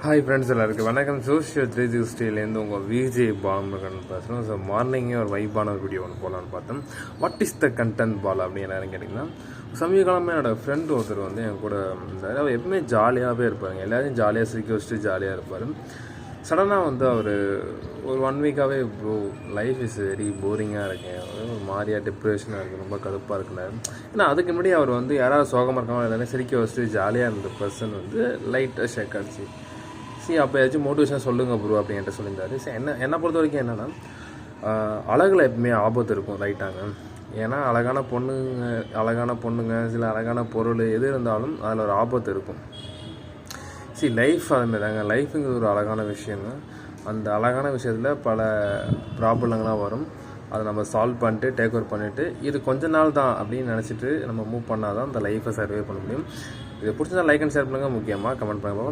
Hi friends எல்லாருக்கும் வணக்கம். Social 360லேருந்து உங்கள் விஜே பாலமுருகன் பேசுகிறோம். ஸோ மார்னிங்கே ஒரு வைப்பான ஒரு வீடியோ ஒன்று போகலான்னு பார்த்தோம். வாட் இஸ் த கண்டென்ட் பால் அப்படின்னு என்னன்னு கேட்டிங்கன்னா, சமீப காலமாக என்னோடய ஃப்ரெண்ட் ஒருத்தர் வந்து என் கூட இருந்தார். அவர் எப்பவுமே ஜாலியாகவே இருப்பாருங்க, எல்லாரையும் ஜாலியாக சிரிக்க வச்சுட்டு ஜாலியாக இருப்பார். சடனாக வந்து அவர் ஒரு 1 வீக்காகவே ப்ரோ லைஃப் இஸ் வெரி போரிங்காக இருக்கேன், ஒரு மாதிரியாக டிப்ரெஷனாக இருக்குது, ரொம்ப கடுப்பாக இருக்குனாரு. ஏன்னா அதுக்கு முன்னாடி அவர் வந்து யாராவது சோகமாக இருக்காங்க எல்லாரையும் சிரிக்க வச்சுட்டு ஜாலியாக இருந்த பர்சன் வந்து லைட்டாக ஷேக் ஆச்சு. அப்போ ஏதாச்சும் மோட்டிவேஷன் சொல்லுங்கள் ப்ரோ அப்படின்ட்டு சொல்லியிருந்தாரு. சரி, என்னை பொறுத்த வரைக்கும் என்னென்னா, அழகில் எப்பவுமே ஆபத்து இருக்கும், ரைட்டாங்க. ஏன்னா அழகான பொண்ணுங்க சில அழகான பொருள் எது இருந்தாலும் அதில் ஒரு ஆபத்து இருக்கும். லைஃப் அதுமாரி தாங்க. லைஃபுங்கிறது ஒரு அழகான விஷயங்க. அந்த அழகான விஷயத்தில் பல ப்ராப்ளங்கள்லாம் வரும். அதை நம்ம சால்வ் பண்ணிட்டு டேக் ஓவர் பண்ணிவிட்டு இது கொஞ்ச நாள் தான் அப்படின்னு நினச்சிட்டு நம்ம மூவ் பண்ணால் தான் அந்த லைஃப்பை சர்வே பண்ண முடியும். இதை பிடிச்சதா லைக் அண்ட் ஷேர் பண்ணுங்கள், முக்கியமாக கமெண்ட் பண்ணுங்கள்.